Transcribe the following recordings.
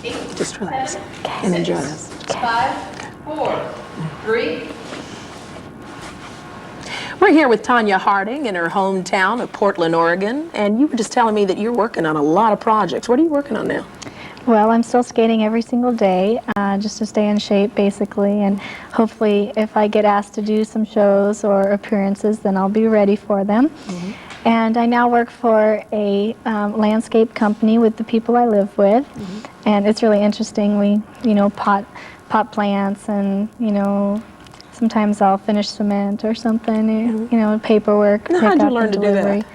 Just relax and enjoy this. 5, 4, 3. We're here with Tonya Harding in her hometown of Portland, Oregon, and you were just telling me that you're working on a lot of projects. What are you working on now? Well, I'm still skating every single day, just to stay in shape, basically, and hopefully if I get asked to do some shows or appearances, then I'll be ready for them. And I now work for a landscape company with the people I live with, and it's really interesting. We, pot plants, and, sometimes I'll finish cement or something, paperwork. Now, how'd you learn to do that?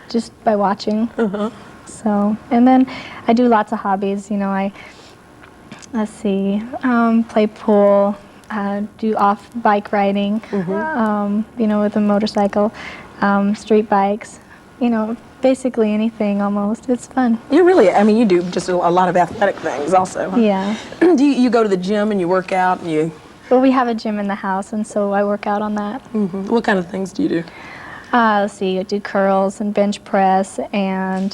Just by watching. So, and then I do lots of hobbies. Let's see, play pool, do off bike riding, with a motorcycle, street bikes, basically anything almost. It's fun. You really, you do just a lot of athletic things also. Huh? Yeah. Do you go to the gym and you work out and you? Well, we have a gym in the house, and so I work out on that. What kind of things do you do? Let's see, I do curls and bench press and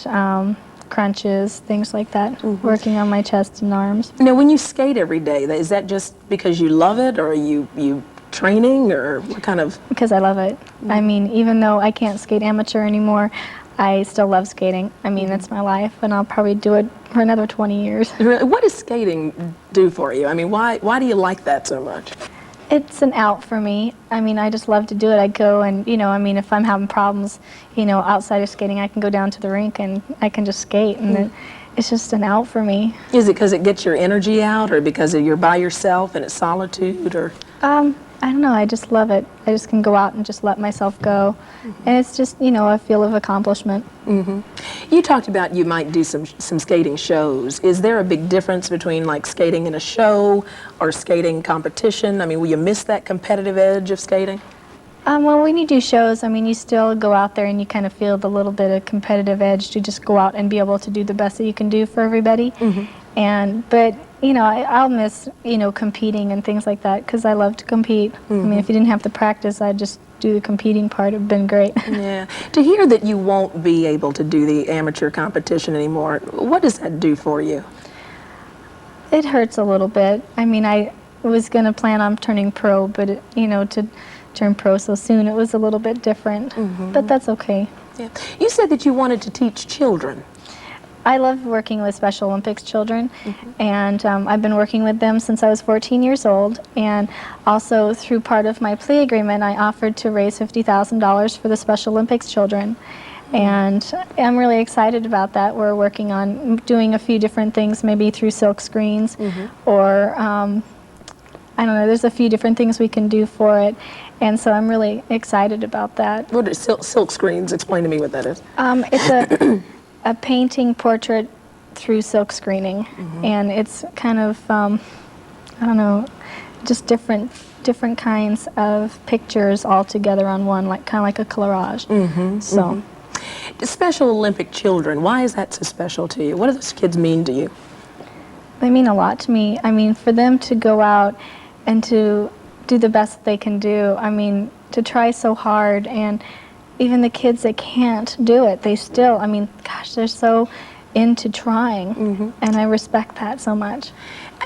crunches, things like that, working on my chest and arms. Now, when you skate every day, is that just because you love it, or are you training, or what kind of? Because I love it. Even though I can't skate amateur anymore, I still love skating. It's my life, and I'll probably do it for another 20 years. What does skating do for you? Why do you like that so much? It's an out for me. I just love to do it. I go and, if I'm having problems, outside of skating, I can go down to the rink and I can just skate, and it's just an out for me. Is it because it gets your energy out, or because you're by yourself and it's solitude, or? I don't know, I just love it. I just can go out and just let myself go. And it's just, a feel of accomplishment. You talked about you might do some skating shows. Is there a big difference between like skating in a show or skating competition? Will you miss that competitive edge of skating? Well, when you do shows, you still go out there and you kind of feel the little bit of competitive edge to just go out and be able to do the best that you can do for everybody. But I'll miss, competing and things like that, because I love to compete. If you didn't have to practice, I'd just do the competing part. It'd been great. Yeah. To hear that you won't be able to do the amateur competition anymore, what does that do for you? It hurts a little bit. I was going to plan on turning pro, but, to turn pro so soon, it was a little bit different. But that's okay. Yeah. You said that you wanted to teach children. I love working with Special Olympics children, and I've been working with them since I was 14 years old, and also through part of my plea agreement, I offered to raise $50,000 for the Special Olympics children, and I'm really excited about that. We're working on doing a few different things, maybe through silk screens, or I don't know, there's a few different things we can do for it, and so I'm really excited about that. What are silk screens? Explain to me what that is. It's a painting portrait through silk screening, and it's kind of I don't know, just different kinds of pictures all together on one, kind of like a collage. So, The Special Olympic children, why is that so special to you? What do those kids mean to you? They mean a lot to me. For them to go out and to do the best they can do, to try so hard, and even the kids that can't do it, they still, gosh, they're so into trying, and I respect that so much.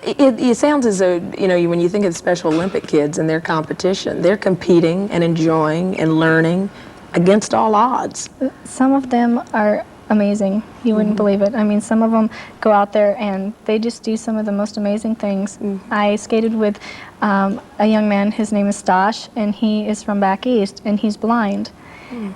It sounds as though, when you think of the Special Olympic kids and their competition, they're competing and enjoying and learning against all odds. Some of them are amazing. You wouldn't believe it. Some of them go out there and they just do some of the most amazing things. I skated with a young man, his name is Stosh, and he is from back east, and he's blind.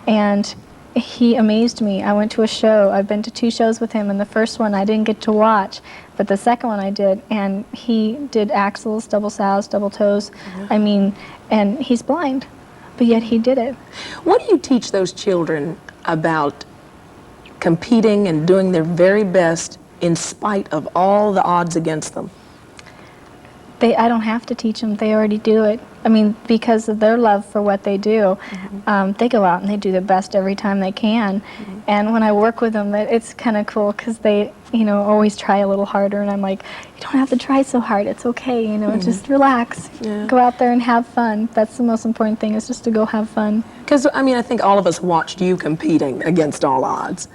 And he amazed me. I went to a show. I've been to 2 shows with him, and the first one I didn't get to watch, but the second one I did, and he did axles, double sows, double toes. And he's blind, but yet he did it. What do you teach those children about competing and doing their very best in spite of all the odds against them? I don't have to teach them. They already do it. Because of their love for what they do, they go out and they do the best every time they can. And when I work with them, it's kind of cool, because they, always try a little harder, and I'm like, you don't have to try so hard. It's okay, just relax. Go out there and have fun. That's the most important thing, is just to go have fun. Because, I think all of us watched you competing against all odds.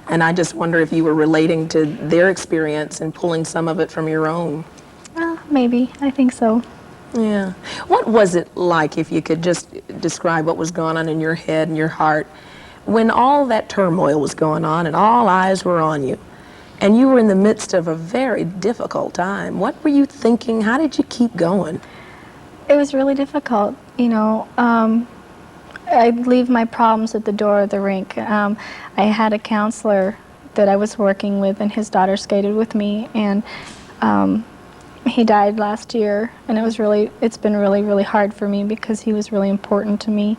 And I just wonder if you were relating to their experience and pulling some of it from your own. Well, maybe. I think so. Yeah. What was it like, if you could just describe what was going on in your head and your heart when all that turmoil was going on and all eyes were on you and you were in the midst of a very difficult time? What were you thinking? How did you keep going? It was really difficult, you know. I'd leave my problems at the door of the rink. I had a counselor that I was working with, and his daughter skated with me, and he died last year, and it's been really, really hard for me because he was really important to me.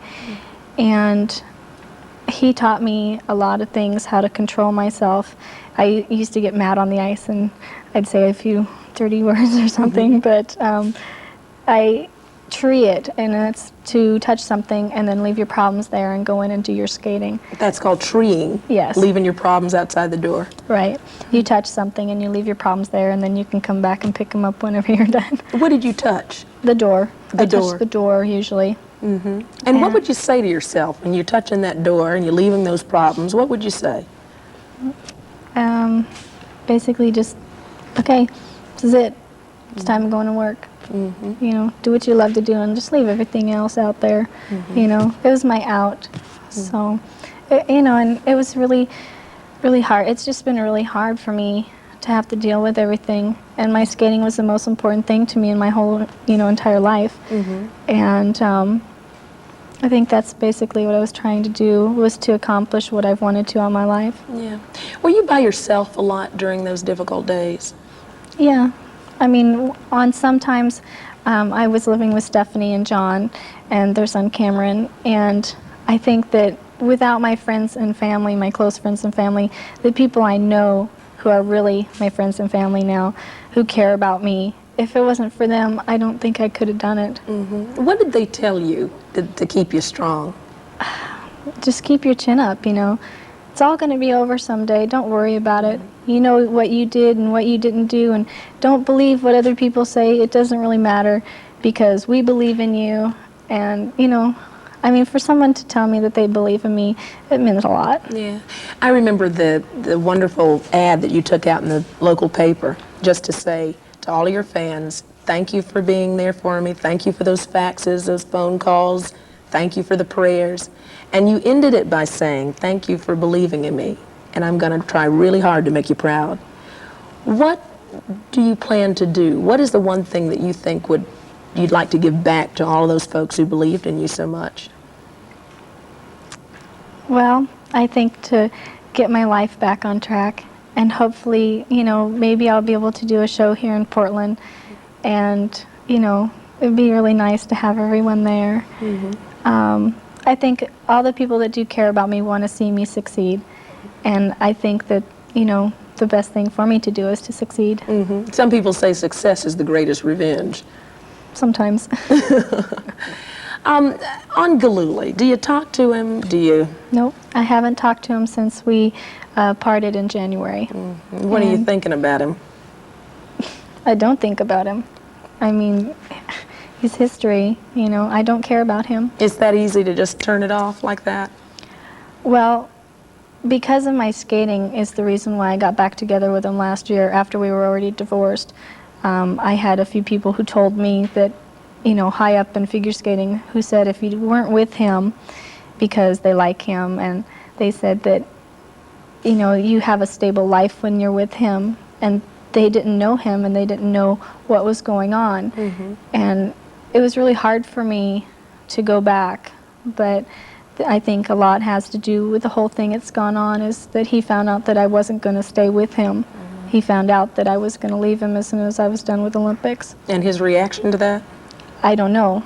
And he taught me a lot of things, how to control myself. I used to get mad on the ice, and I'd say a few dirty words or something, but I tree it, and it's to touch something and then leave your problems there and go in and do your skating. That's called treeing. Yes. Leaving your problems outside the door. Right. You touch something and you leave your problems there, and then you can come back and pick them up whenever you're done. What did you touch? The door. The I door. touch the door usually. And what would you say to yourself when you're touching that door and you're leaving those problems? What would you say? Basically just, okay, this is it. It's time to go into work. You know, do what you love to do and just leave everything else out there. You know, it was my out. So, you know, and it was really, really hard. It's just been really hard for me to have to deal with everything. And my skating was the most important thing to me in my whole, you know, entire life. And I think that's basically what I was trying to do, was to accomplish what I've wanted to all my life. Yeah. Were you by yourself a lot during those difficult days? Yeah. I mean, sometimes I was living with Stephanie and John and their son Cameron, and I think that without my friends and family, my close friends and family, the people I know who are really my friends and family now, who care about me, if it wasn't for them, I don't think I could have done it. What did they tell you to keep you strong? Just keep your chin up, you know. It's all going to be over someday. Don't worry about it. You know what you did and what you didn't do, and don't believe what other people say. It doesn't really matter, because we believe in you. And, you know, I mean, for someone to tell me that they believe in me, it means a lot. Yeah. I remember the wonderful ad that you took out in the local paper, just to say to all of your fans, thank you for being there for me. Thank you for those faxes, those phone calls. Thank you for the prayers. And you ended it by saying, thank you for believing in me, and I'm going to try really hard to make you proud. What do you plan to do? What is the one thing that you think you'd like to give back to all of those folks who believed in you so much? Well, I think to get my life back on track, and hopefully, you know, maybe I'll be able to do a show here in Portland, and, you know, it'd be really nice to have everyone there. I think all the people that do care about me want to see me succeed, and I think that, you know, the best thing for me to do is to succeed. Some people say success is the greatest revenge. Sometimes. On Gillooly, do you talk to him? Do you? Nope, I haven't talked to him since we parted in January. What are you thinking about him? I don't think about him. I mean, he's history, you know. I don't care about him. It's that easy to just turn it off like that? Well, because of my skating is the reason why I got back together with him last year after we were already divorced. I had a few people who told me that, you know, high up in figure skating, who said if you weren't with him because they like him, and they said that, you know, you have a stable life when you're with him, and they didn't know him and they didn't know what was going on. And it was really hard for me to go back, but I think a lot has to do with the whole thing that's gone on, is that he found out that I wasn't going to stay with him. He found out that I was going to leave him as soon as I was done with Olympics. And his reaction to that? I don't know.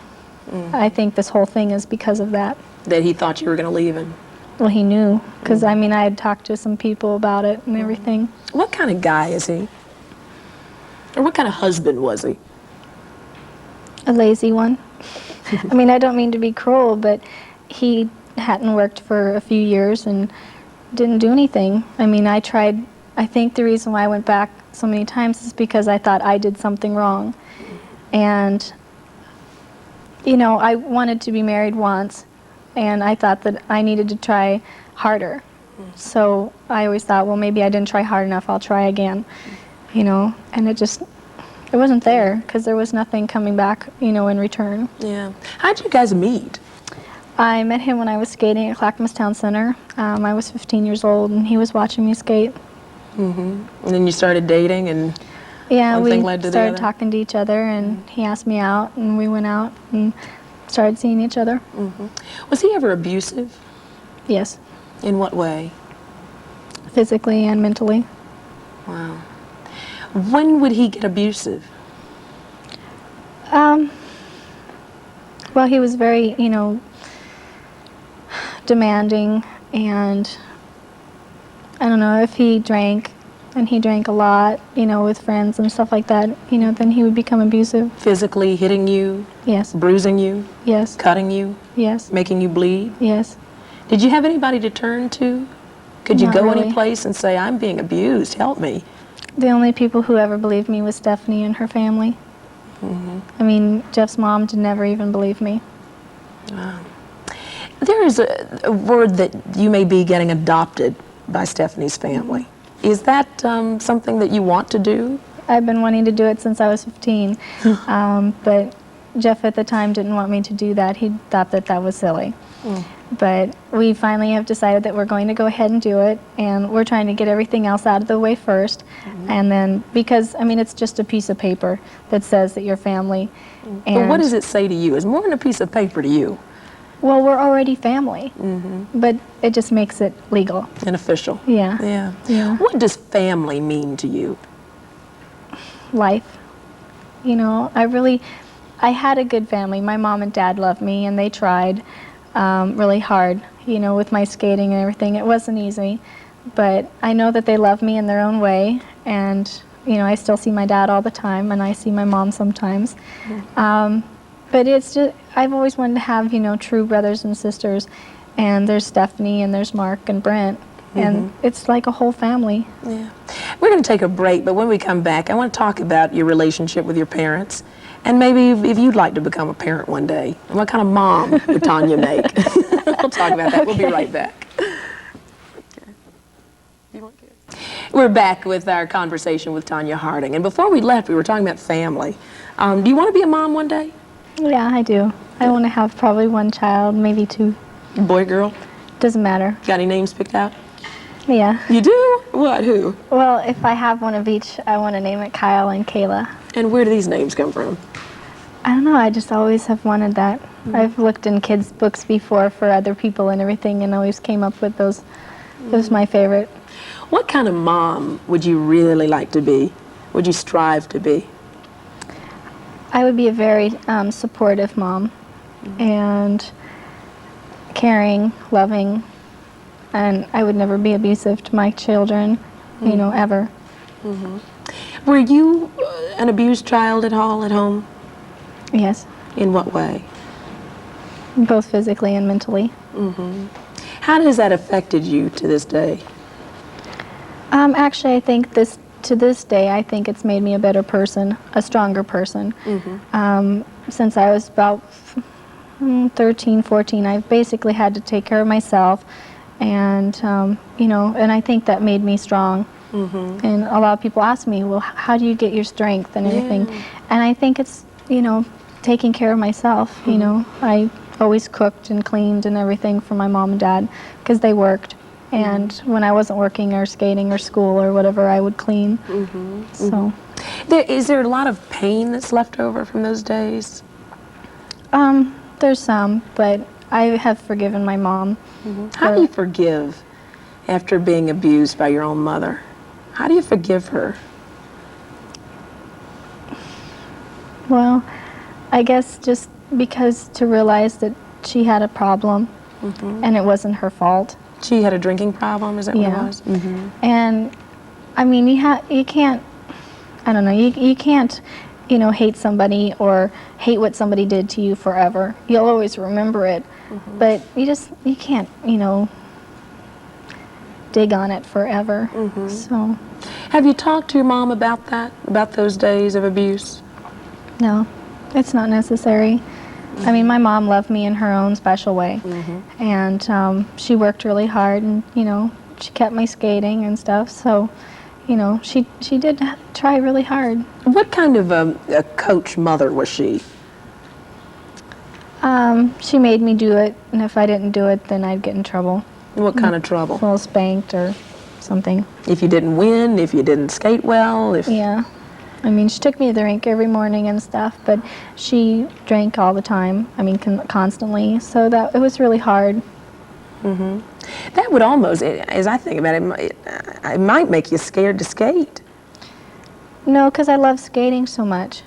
I think this whole thing is because of that. That he thought you were going to leave him? Well, he knew, because I mean, I had talked to some people about it and everything. What kind of guy is he? Or what kind of husband was he? A lazy one. I mean, I don't mean to be cruel, but he hadn't worked for a few years and didn't do anything. I mean, I tried. I think the reason why I went back so many times is because I thought I did something wrong. And, you know, I wanted to be married once, and I thought that I needed to try harder. So I always thought, well, maybe I didn't try hard enough, I'll try again, you know, and it wasn't there because there was nothing coming back, you know, in return. Yeah. How'd you guys meet? I met him when I was skating at Clackamas Town Center. I was 15 years old and he was watching me skate. And then you started dating, and Yeah, one we thing led to the started other? talking to each other, and he asked me out, and we went out and started seeing each other. Was he ever abusive? Yes, In what way? physically and mentally. Wow. When would he get abusive? Well, he was very, you know, demanding, and I don't know, if he drank, and he drank a lot, you know, with friends and stuff like that, you know, then he would become abusive. Physically hitting you, Yes, bruising you, yes, cutting you, yes, making you bleed? yes. Did you have anybody to turn to? Could you Not go really. any place and say, I'm being abused, help me? The only people who ever believed me was Stephanie and her family. I mean, Jeff's mom did never even believe me. There is a word that you may be getting adopted by Stephanie's family. Is that something that you want to do? I've been wanting to do it since I was 15, but Jeff at the time didn't want me to do that. He thought that that was silly. But we finally have decided that we're going to go ahead and do it, and we're trying to get everything else out of the way first, and then, because, I mean, it's just a piece of paper that says that you're family. But what does it say to you? It's more than a piece of paper to you. Well, we're already family, but it just makes it legal. And official. Yeah. Yeah. Yeah. What does family mean to you? Life. You know, I had a good family. My mom and dad loved me, and they tried really hard, you know, with my skating and everything. It wasn't easy, but I know that they love me in their own way, and, you know, I still see my dad all the time, and I see my mom sometimes. But it's just, I've always wanted to have, you know, true brothers and sisters, and there's Stephanie, and there's Mark and Brent, and it's like a whole family. Yeah. We're going to take a break, but when we come back, I want to talk about your relationship with your parents, and maybe if you'd like to become a parent one day. What kind of mom would Tonya make? We'll talk about that. We'll be right back. We're back with our conversation with Tonya Harding, and before we left, we were talking about family. Do you want to be a mom one day? Yeah, I do. I want to have probably one child, maybe two. Boy, girl? Doesn't matter. Got any names picked out? Yeah. You do? What? Who? Well, if I have one of each, I want to name it Kyle and Kayla. And where do these names come from? I don't know, I just always have wanted that. I've looked in kids' books before for other people and everything, and always came up with those. It was my favorite. What kind of mom would you really like to be? Would you strive to be? I would be a very supportive mom, and caring, loving, and I would never be abusive to my children, you know, ever. Were you an abused child at all at home? Yes, In what way? both physically and mentally. How has that affected you to this day? Actually, I think to this day, I think it's made me a better person, a stronger person. Since I was about 13, 14, I've basically had to take care of myself, and you know, and I think that made me strong. And a lot of people ask me, well, how do you get your strength and everything? And I think it's, you know, taking care of myself. You know, I always cooked and cleaned and everything for my mom and dad because they worked. And when I wasn't working or skating or school or whatever, I would clean. So, Is there a lot of pain that's left over from those days? there's some, but I have forgiven my mom. How do you forgive after being abused by your own mother? How do you forgive her? Well, I guess just because to realize that she had a problem and it wasn't her fault. She had a drinking problem, is that what it was? And I mean, you can't, I don't know, you can't, you know, hate somebody or hate what somebody did to you forever. You'll always remember it, but you can't, you know, dig on it forever. So, Have you talked to your mom about that, about those days of abuse? no, it's not necessary. I mean, my mom loved me in her own special way, and she worked really hard, and, you know, she kept me skating and stuff. So, you know, she did try really hard. What kind of a coach mother was she? She made me do it, and if I didn't do it, then I'd get in trouble. What kind of trouble? Well, spanked or something. If you didn't win, if you didn't skate well, if... Yeah. I mean, she took me to the rink every morning and stuff, but she drank all the time. I mean, constantly. So that it was really hard. That would almost, as I think about it might make you scared to skate. No, because I love skating so much,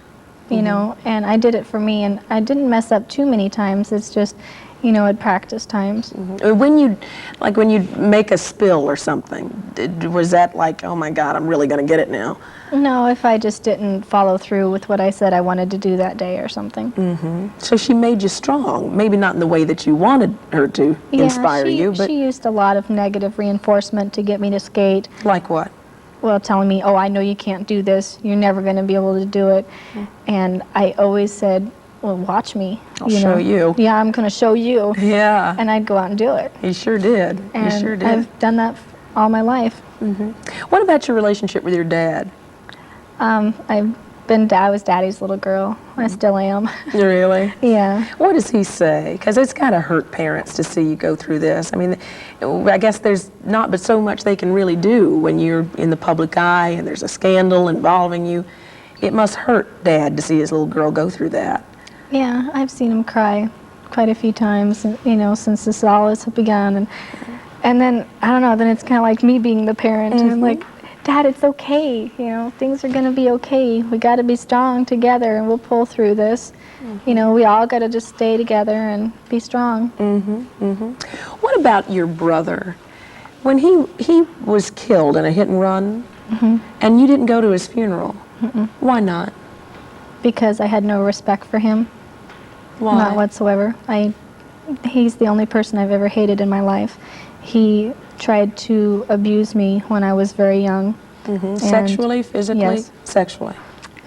you know, and I did it for me, and I didn't mess up too many times. It's just, you know, at practice times. When you make a spill or something, was that like, oh my God, I'm really going to get it now? No, if I just didn't follow through with what I said I wanted to do that day or something. So she made you strong, maybe not in the way that you wanted her to inspire you, but... she used a lot of negative reinforcement to get me to skate. Like what? Well, telling me, oh, I know you can't do this. You're never going to be able to do it. And I always said, well, watch me. I'll show you. Yeah, I'm going to show you. Yeah. And I'd go out and do it. You sure did. And you sure did. I've done that all my life. What about your relationship with your dad? I was Daddy's little girl. I still am. Really? Yeah. What does he say? Because it's got to hurt parents to see you go through this. I mean, I guess there's not but so much they can really do when you're in the public eye and there's a scandal involving you. It must hurt Dad to see his little girl go through that. Yeah, I've seen him cry quite a few times, you know, since this all has begun. And then, I don't know, then it's kind of like me being the parent. And I'm like, Dad, it's okay. You know, things are going to be okay. We got to be strong together, and we'll pull through this. You know, we all got to just stay together and be strong. What about your brother? When he was killed in a hit and run, and you didn't go to his funeral, why not? Because I had no respect for him. Why? Not whatsoever. He's the only person I've ever hated in my life. He tried to abuse me when I was very young. Sexually, physically? Yes. Sexually.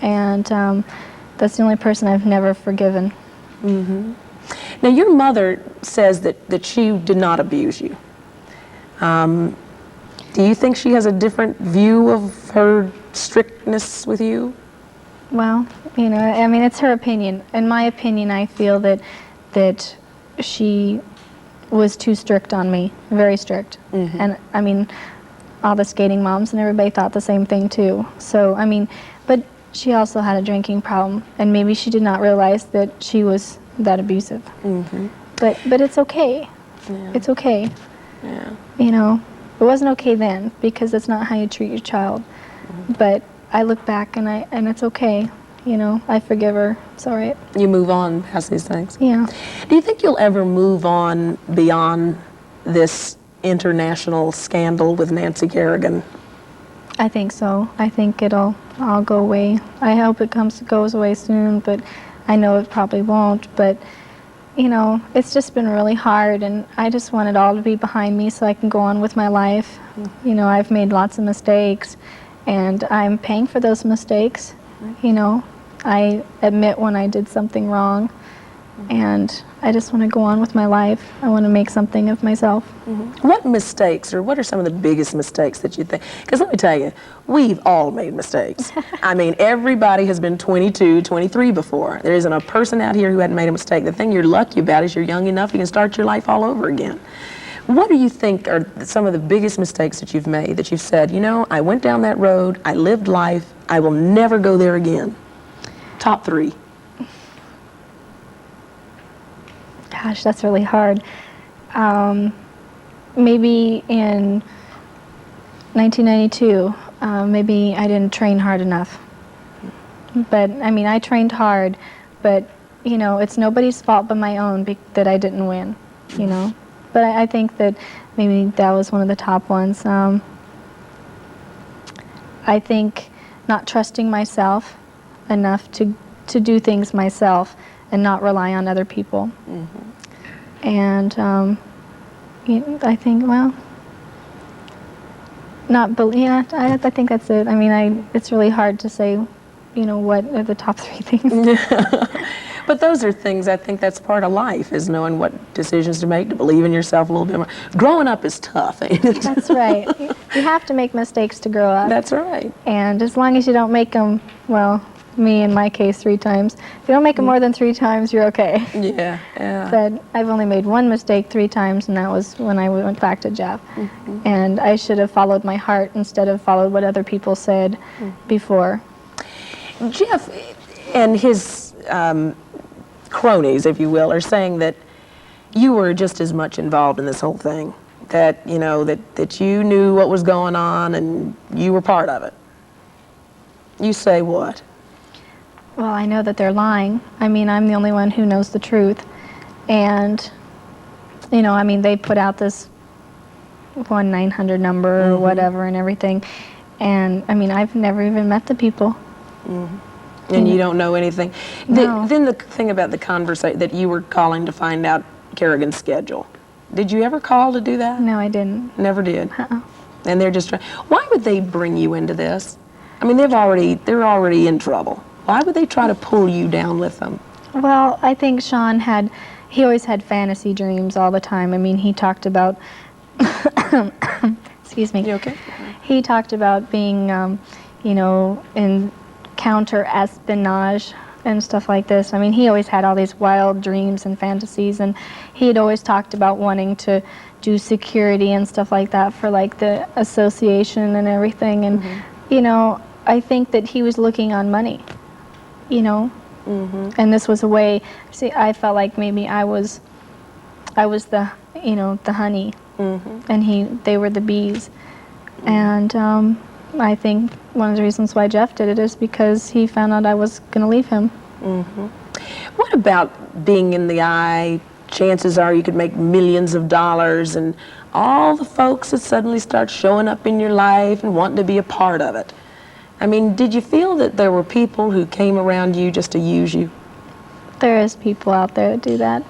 And that's the only person I've never forgiven. Now, your mother says that she did not abuse you. Do you think she has a different view of her strictness with you? Well, you know, I mean, it's her opinion. In my opinion, I feel that she was too strict on me, very strict. And I mean, all the skating moms and everybody thought the same thing too. So, I mean, but she also had a drinking problem, and maybe she did not realize that she was that abusive. But it's okay. It's okay. You know, it wasn't okay then, because that's not how you treat your child. But I look back and it's okay. You know, I forgive her. It's all right. You move on past these things? Yeah. Do you think you'll ever move on beyond this international scandal with Nancy Kerrigan? I think so. I think it'll all go away. I hope it goes away soon, but I know it probably won't. But, you know, it's just been really hard, and I just want it all to be behind me so I can go on with my life. You know, I've made lots of mistakes, and I'm paying for those mistakes. You know, I admit when I did something wrong, and I just want to go on with my life. I want to make something of myself. What mistakes, or what are some of the biggest mistakes that you think? Because let me tell you, we've all made mistakes. I mean, everybody has been 22, 23 before. There isn't a person out here who hadn't made a mistake. The thing you're lucky about is you're young enough, you can start your life all over again. What do you think are some of the biggest mistakes that you've made, that you've said, you know, I went down that road, I lived life, I will never go there again? Top 3. Gosh, that's really hard. Maybe in 1992, maybe I didn't train hard enough. But, I mean, I trained hard, but, you know, it's nobody's fault but my own that I didn't win, you know. But I think that maybe that was one of the top ones. I think not trusting myself enough to do things myself and not rely on other people. And you know, I think, well, I think that's it. I mean, it's really hard to say, you know, what are the top 3 things. But those are things, I think that's part of life, is knowing what decisions to make, to believe in yourself a little bit more. Growing up is tough, ain't it? That's right. You have to make mistakes to grow up. That's right. And as long as you don't make them, well, me in my case 3 times. If you don't make them more than 3 times, you're okay. Yeah, yeah. But I've only made 1 mistake 3 times, and that was when I went back to Jeff. And I should have followed my heart instead of followed what other people said before. Jeff and his cronies, if you will, are saying that you were just as much involved in this whole thing, that, you know, that you knew what was going on and you were part of it. You say what? Well, I know that they're lying. I mean, I'm the only one who knows the truth. And, you know, I mean, they put out this 1-900 number or whatever and everything. And, I mean, I've never even met the people. And you don't know anything. No. Then the thing about the conversation, that you were calling to find out Kerrigan's schedule. Did you ever call to do that? No, I didn't. Never did. And they're just trying. Why would they bring you into this? I mean, they're already in trouble. Why would they try to pull you down with them? Well, I think Sean he always had fantasy dreams all the time. I mean, he talked about, excuse me. You okay? He talked about being, you know, in counter-espionage and stuff like this. I mean, he always had all these wild dreams and fantasies, and he had always talked about wanting to do security and stuff like that for, like, the association and everything. And, you know, I think that he was looking on money, you know. And this was a way, see, I felt like maybe I was the, you know, the honey, and they were the bees. And I think one of the reasons why Jeff did it is because he found out I was going to leave him. What about being in the eye? Chances are you could make millions of dollars, and all the folks that suddenly start showing up in your life and wanting to be a part of it. I mean, did you feel that there were people who came around you just to use you? There is people out there that do that.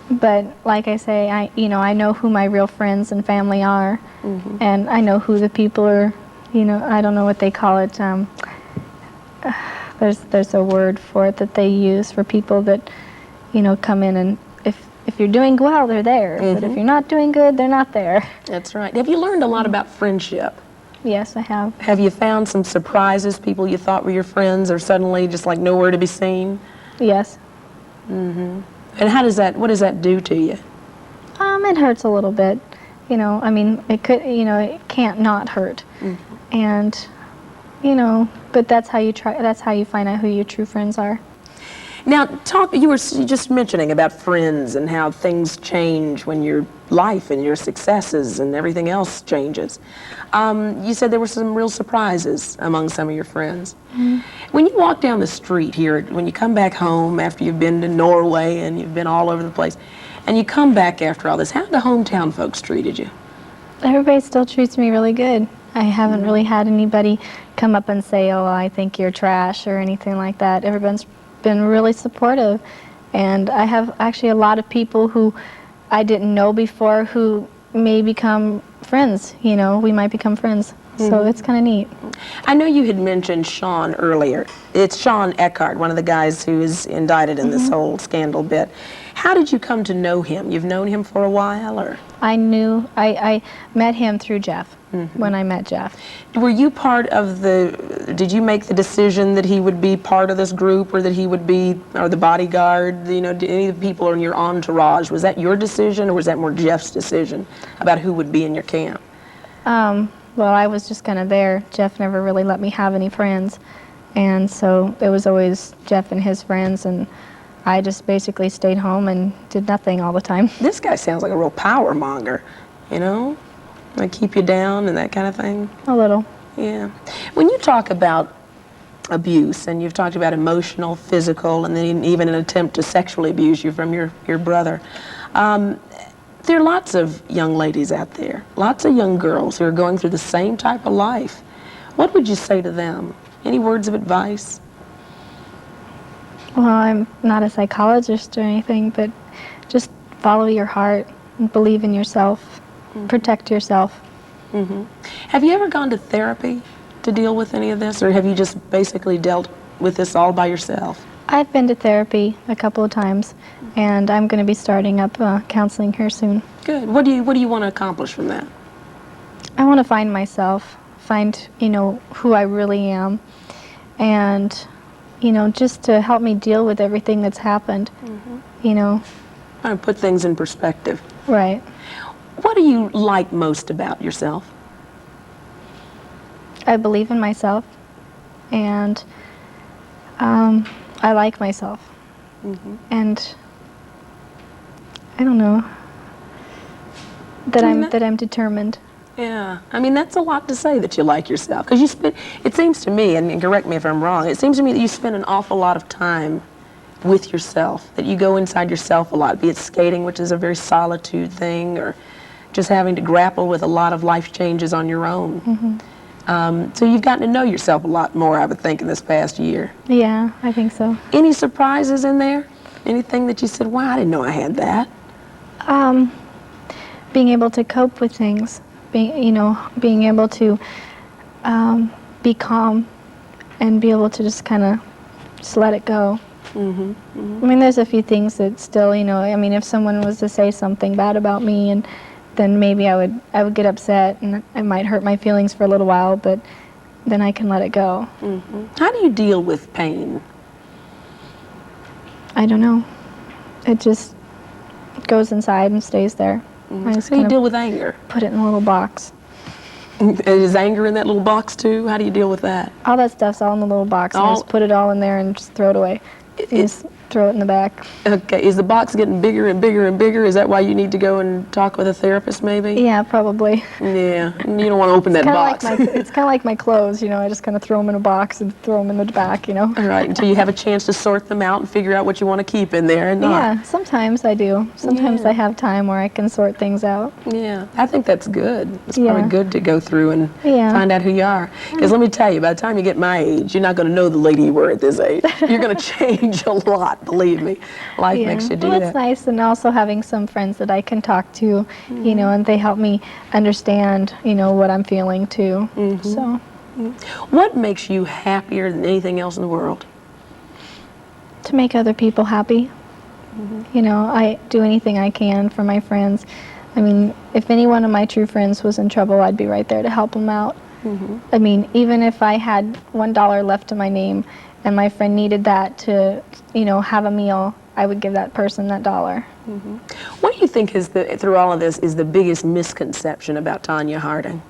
But like I say, I know who my real friends and family are, and I know who the people are. You know, I don't know what they call it. There's a word for it that they use for people that, you know, come in, and if you're doing well, they're there. But if you're not doing good, they're not there. That's right. Have you learned a lot about friendship? Yes, I have. Have you found some surprises? People you thought were your friends are suddenly just like nowhere to be seen? Yes. And what does that do to you? It hurts a little bit. You know, I mean, it can't not hurt. And, you know, but that's how you find out who your true friends are. Now, you were just mentioning about friends and how things change when your life and your successes and everything else changes. You said there were some real surprises among some of your friends. When you walk down the street here, when you come back home after you've been to Norway and you've been all over the place, and you come back after all this, how have the hometown folks treated you? Everybody still treats me really good. I haven't really had anybody come up and say, oh, I think you're trash or anything like that. Everyone's been really supportive, and I have actually a lot of people who I didn't know before who may become friends. You know, we might become friends. So it's kind of neat. I know you had mentioned Sean earlier. It's Sean Eckhart, one of the guys who is indicted in this whole scandal bit. How did you come to know him? You've known him for a while, or? I met him through Jeff, when I met Jeff. Were you part of did you make the decision that he would be part of this group, or that he would be, or the bodyguard, you know, did any of the people in your entourage, was that your decision, or was that more Jeff's decision about who would be in your camp? Well, I was just kind of there. Jeff never really let me have any friends, and so it was always Jeff and his friends, and I just basically stayed home and did nothing all the time. This guy sounds like a real power monger, you know? Like keep you down and that kind of thing? A little. Yeah. When you talk about abuse, and you've talked about emotional, physical, and then even an attempt to sexually abuse you from your brother, there are lots of young ladies out there, lots of young girls who are going through the same type of life. What would you say to them? Any words of advice? Well, I'm not a psychologist or anything, but just follow your heart and believe in yourself. Protect yourself. Have you ever gone to therapy to deal with any of this, or have you just basically dealt with this all by yourself? I've been to therapy a couple of times, and I'm going to be starting up counseling here soon. Good. What do you want to accomplish from that? I want to find myself, find, who I really am, and, just to help me deal with everything that's happened, Trying to put things in perspective. Right. What do you like most about yourself? I believe in myself, and I like myself. And I don't know, that I'm determined. Yeah, I mean, that's a lot to say, that you like yourself, because it seems to me, and correct me if I'm wrong, it seems to me that you spend an awful lot of time with yourself, that you go inside yourself a lot, be it skating, which is a very solitude thing, or just having to grapple with a lot of life changes on your own. So you've gotten to know yourself a lot more, I would think, in this past year. Yeah, I think so. Any surprises in there? Anything that you said, wow, I didn't know I had that? Being able to cope with things, being able to be calm and be able to just kind of just let it go. I mean, there's a few things that still, if someone was to say something bad about me, and then maybe I would get upset, and it might hurt my feelings for a little while, but then I can let it go. How do you deal with pain? I don't know. It just goes inside and stays there. I just How do you kinda deal with anger? put it in a little box. Is anger in that little box too? How do you deal with that? All that stuff's all in the little box, and I just put it all in there and just throw it away. Just throw it in the back. Okay, is the box getting bigger and bigger and bigger? Is that why you need to go and talk with a therapist maybe? Yeah, probably. Yeah, you don't want to open that box. It's kind of like my clothes, I just kind of throw them in a box and throw them in the back, All right, until you have a chance to sort them out and figure out what you want to keep in there and not. Yeah, sometimes I do. Sometimes I have time where I can sort things out. Yeah, I think that's good. It's Yeah. probably good to go through and Yeah. find out who you are. Because let me tell you, by the time you get my age, you're not going to know the lady you were at this age. You're going to change a lot, believe me. Life makes you do well, that. it's nice, and also having some friends that I can talk to, and they help me understand, what I'm feeling too. So, What makes you happier than anything else in the world? to make other people happy, I do anything I can for my friends. I mean, if any one of my true friends was in trouble, I'd be right there to help them out. I mean, even if I had $1 left to my name and my friend needed that to, have a meal, I would give that person that dollar. What do you think is through all of this, is the biggest misconception about Tonya Harding?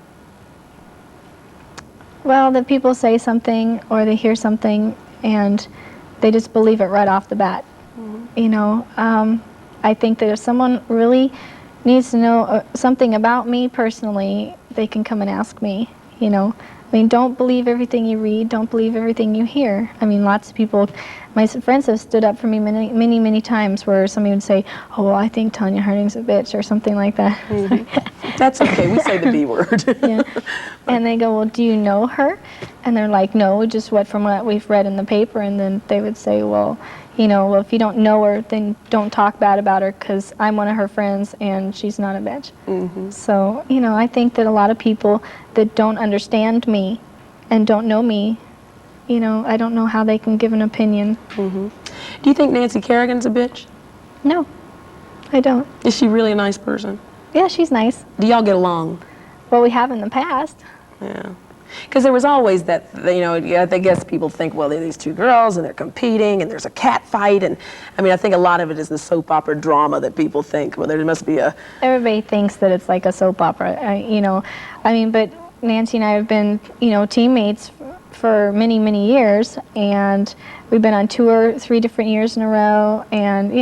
Well, that people say something or they hear something and they just believe it right off the bat. I think that if someone really needs to know something about me personally, they can come and ask me, I mean, don't believe everything you read, don't believe everything you hear. I mean, lots of people, my friends have stood up for me many, many, many times where somebody would say, oh, well, I think Tonya Harding's a bitch or something like that. That's okay, we say the B word. Yeah. And they go, well, do you know her? And they're like, no, just from what we've read in the paper. And then they would say, well, if you don't know her, then don't talk bad about her because I'm one of her friends and she's not a bitch. So, I think that a lot of people that don't understand me and don't know me, I don't know how they can give an opinion. Do you think Nancy Kerrigan's a bitch? No, I don't. Is she really a nice person? Yeah, she's nice. Do y'all get along? Well, we have in the past. Yeah. Because there was always that, I guess people think, well, they're these two girls and they're competing and there's a cat fight. And I mean, I think a lot of it is the soap opera drama that people think, well, there must be a... Everybody thinks that it's like a soap opera, but Nancy and I have been, teammates for many, many years. And we've been on tour 3 different years in a row. And,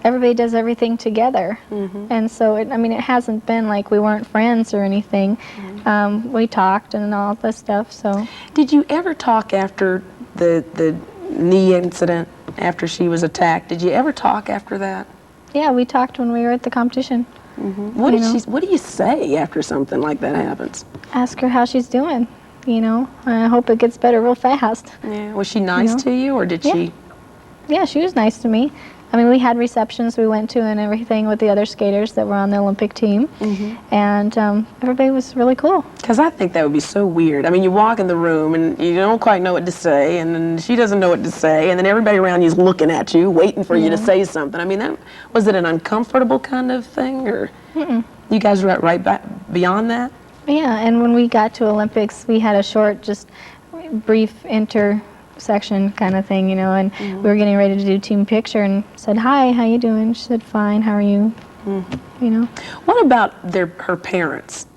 everybody does everything together. And so, it hasn't been like we weren't friends or anything. We talked and all this stuff, so. Did you ever talk after the knee incident, after she was attacked? Did you ever talk after that? Yeah, we talked when we were at the competition. What do you say after something like that happens? Ask her how she's doing, I hope it gets better real fast. Yeah. Was she nice to you, or did she? Yeah, she was nice to me. I mean, we had receptions we went to and everything with the other skaters that were on the Olympic team, and everybody was really cool. Because I think that would be so weird. I mean, you walk in the room and you don't quite know what to say, and then she doesn't know what to say, and then everybody around you is looking at you, waiting for you to say something. I mean, was it an uncomfortable kind of thing, or you guys were right back beyond that? Yeah, and when we got to Olympics, we had a short, just brief intersection kind of thing, you know, and we were getting ready to do team picture and said, "Hi, how you doing?" She said, "Fine, how are you?" You know. What about her parents?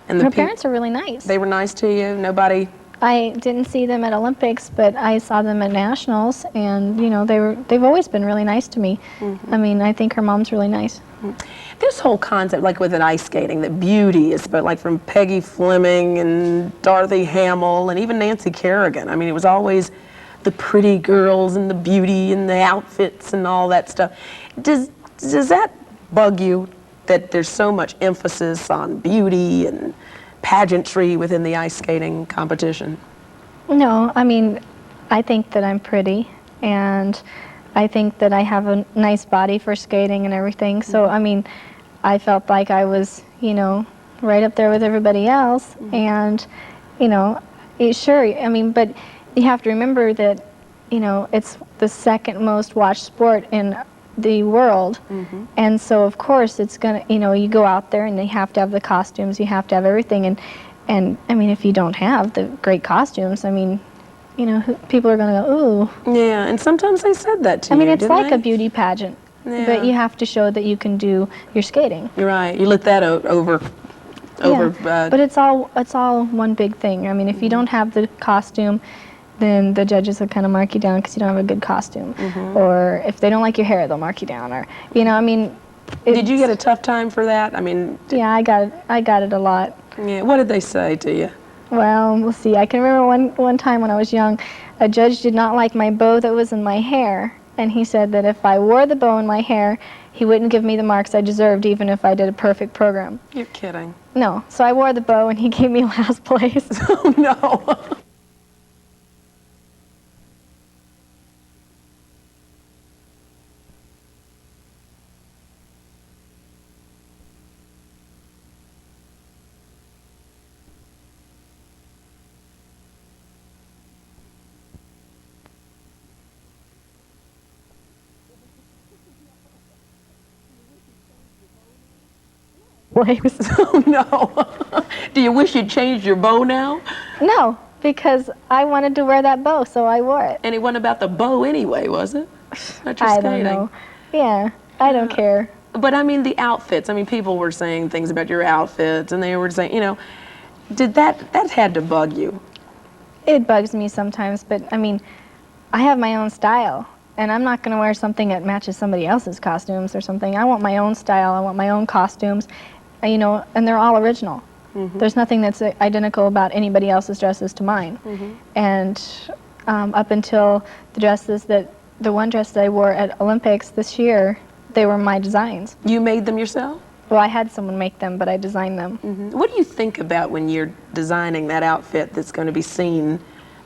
And Her parents are really nice. They were nice to you? Nobody? I didn't see them at Olympics, but I saw them at nationals, and you know, they've always been really nice to me. I mean, I think her mom's really nice. This whole concept, like with an ice skating, that beauty is, but like from Peggy Fleming and Dorothy Hamill and even Nancy Kerrigan. I mean, it was always the pretty girls and the beauty and the outfits and all that stuff. Does that bug you, that there's so much emphasis on beauty and pageantry within the ice skating competition? No, I mean, I think that I'm pretty, and I think that I have a nice body for skating and everything. So, I mean, I felt like I was, you know, right up there with everybody else. And, you know, sure, I mean, but you have to remember that, you know, it's the second most watched sport in the world. And so, of course, it's going to, you know, you go out there and you have to have the costumes, you have to have everything. And I mean, if you don't have the great costumes, I mean, you know, people are going to go, ooh. Yeah, and sometimes they said that to you, I mean, it's like they? a beauty pageant, Yeah. but you have to show that you can do your skating. You're right. You look that over. Yeah, but it's all one big thing. I mean, if you don't have the costume, then the judges will kind of mark you down because you don't have a good costume. Or if they don't like your hair, they'll mark you down. Or, you know, I mean. Did you get a tough time for that? I mean. Yeah, I got it a lot. Yeah. What did they say to you? Well, we'll see. I can remember one time when I was young, a judge did not like my bow that was in my hair, and he said that if I wore the bow in my hair, he wouldn't give me the marks I deserved, even if I did a perfect program. You're kidding. No. So I wore the bow, and he gave me last place. Oh, no. Place. Oh, no. Do you wish you'd changed your bow now? No, because I wanted to wear that bow, so I wore it. And it wasn't about the bow anyway, was it? Not your I skating. don't know. Yeah, I don't care. But I mean, the outfits. I mean, people were saying things about your outfits, and they were saying, you know, did that had to bug you? It bugs me sometimes, but I mean, I have my own style, and I'm not going to wear something that matches somebody else's costumes or something. I want my own style. I want my own costumes, you know, and they're all original. There's nothing that's identical about anybody else's dresses to mine. And up until the one dress that I wore at Olympics this year, they were my designs. You made them yourself? Well, I had someone make them, but I designed them. What do you think about when you're designing that outfit that's going to be seen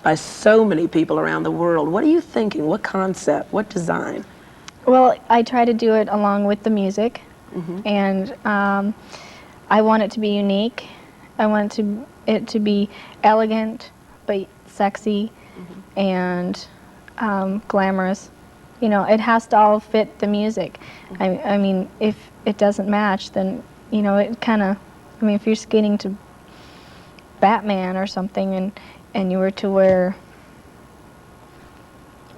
by so many people around the world? What are you thinking? What concept? What design? Well, I try to do it along with the music, and I want it to be unique. I want it to be elegant, but sexy, and glamorous. You know, it has to all fit the music. I mean, if it doesn't match, then, you know, it kind of, I mean, if you're skating to Batman or something and you were to wear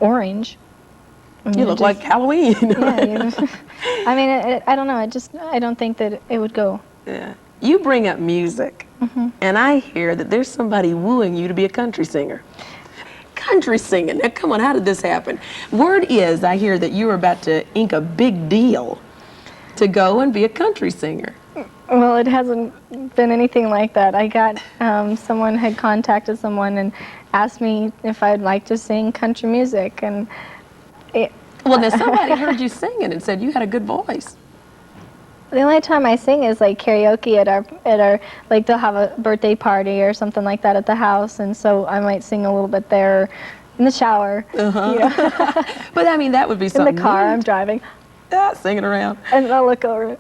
orange. I mean, You look like Halloween. Yeah, I mean, I don't know. I don't think that it would go. Yeah. You bring up music, and I hear that there's somebody wooing you to be a country singer. Country singing. Now, come on, how did this happen? Word is, I hear that you were about to ink a big deal to go and be a country singer. Well, it hasn't been anything like that. I got, someone had contacted someone and asked me if I'd like to sing country music, and Well, now somebody heard you singing and said you had a good voice. the only time I sing is like karaoke at our like they'll have a birthday party or something like that at the house, and so I might sing a little bit there. in the shower, you know, But I mean, that would be in something. the car I'm neat. driving, Yeah, singing around, and I'll look over.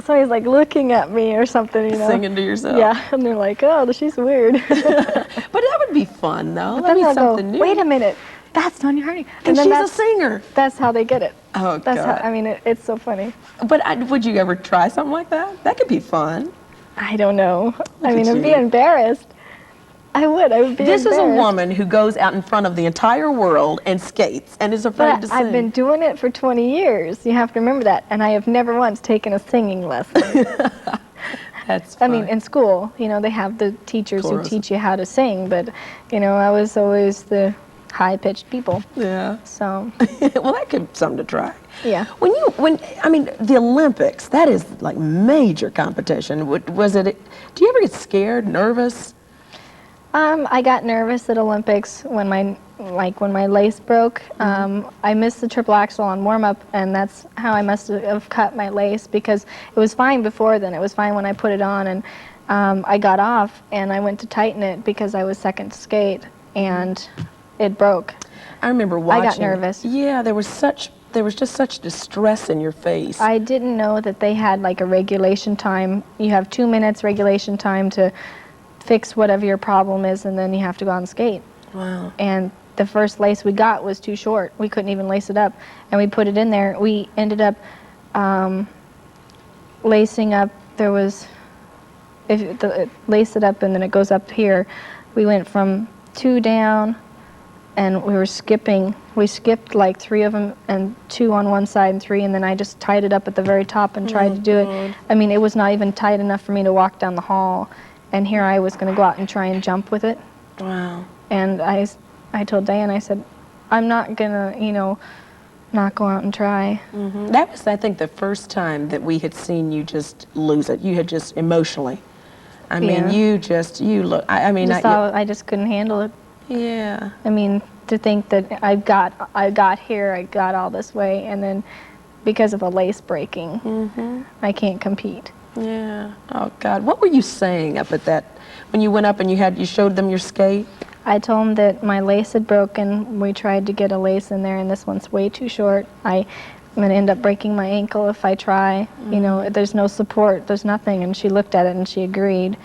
Somebody's like looking at me or something, you know. singing to yourself. Yeah, and they're like, oh, she's weird. But that would be fun, though. But That'd then be they'll something go, new. wait a minute, that's Tonya Harding. And then she's a singer. That's how they get it. Oh, That's God. how, I mean, it's so funny. But would you ever try something like that? That could be fun. I don't know. I at mean, I'd be you. embarrassed. I would be This is a embarrassed. woman who goes out in front of the entire world and skates and is afraid to But sing. I've been doing it for 20 years. You have to remember that. And I have never once taken a singing lesson. That's I fun. mean, in school, you know, they have the teachers Chorus. who teach you how to sing, but, you know, I was always the high-pitched people. Yeah. So, Well, that could be something to try. yeah. I mean, the Olympics, that is like major competition. Was it, do you ever get scared, nervous? I got nervous at Olympics when my lace broke. I missed the triple-axel on warm-up, and that's how I must have cut my lace, because it was fine before then. It was fine when I put it on, and I got off, and I went to tighten it because I was second to skate, and it broke. I remember watching. I got nervous. Yeah, there was just such distress in your face. I didn't know that they had like a regulation time. You have 2 minutes regulation time to fix whatever your problem is, and then you have to go out and skate. Wow. And the first lace we got was too short. We couldn't even lace it up, and we put it in there. We ended up lacing up. There was, lace it up, and then it goes up here. We went from 2 down, and we were skipping. We skipped like 3 of them, and 2 on one side and 3, and then I just tied it up at the very top and tried to do it. I mean, it was not even tight enough for me to walk down the hall, and here I was going to go out and try and jump with it. Wow. And I told Diane, I said, I'm not going to, you know, not go out and try. That was, I think, the first time that we had seen you just lose it. You had just emotionally. I mean, Yeah. you look, I mean, I just couldn't handle it. yeah. I mean, to think that I got here, I got all this way, and then because of a lace breaking, I can't compete. Yeah. Oh God. What were you saying up at that when you went up and you showed them your skate? I told them that my lace had broken. We tried to get a lace in there, and this one's way too short. I'm going to end up breaking my ankle if I try. You know, there's no support, there's nothing. And she looked at it and she agreed.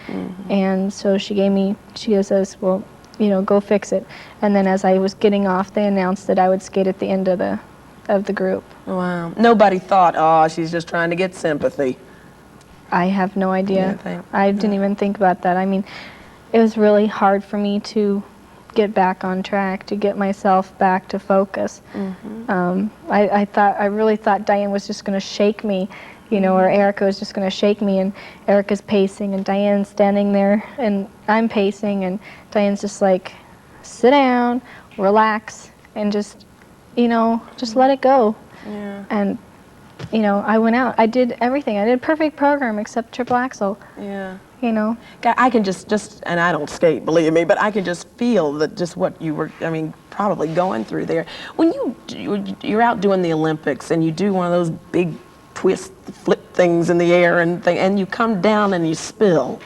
And so she says, well, you know, go fix it. And then as I was getting off, they announced that I would skate at the end of the group. Wow. Nobody thought, oh, she's just trying to get sympathy. I have no idea. I didn't even think about that. I mean, it was really hard for me to get back on track, to get myself back to focus. I really thought Diane was just going to shake me, you know, or Erica was just going to shake me, and Erica's pacing, and Diane's standing there, and I'm pacing, and Diane's just like, sit down, relax, and just, you know, just let it go. Yeah. And you know, I went out. I did everything. I did a perfect program except triple-axel. Yeah. You know. God, I can just, and I don't skate, believe me, but I can just feel that just what you were, I mean, probably going through there. When you're out doing the Olympics and you do one of those big twist, flip things in the air and you come down and you spill,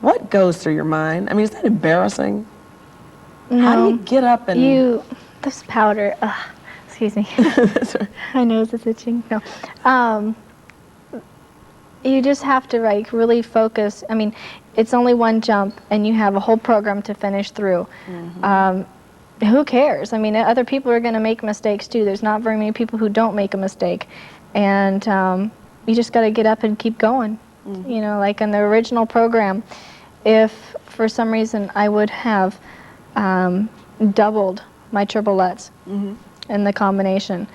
what goes through your mind? I mean, is that embarrassing? No. How do you get up and... This powder, excuse me. My nose is itching. No. You just have to like really focus. I mean, it's only one jump and you have a whole program to finish through. Who cares? I mean, other people are going to make mistakes too. There's not very many people who don't make a mistake. And you just got to get up and keep going. You know, like in the original program, if for some reason I would have doubled my triple lutz in the combination,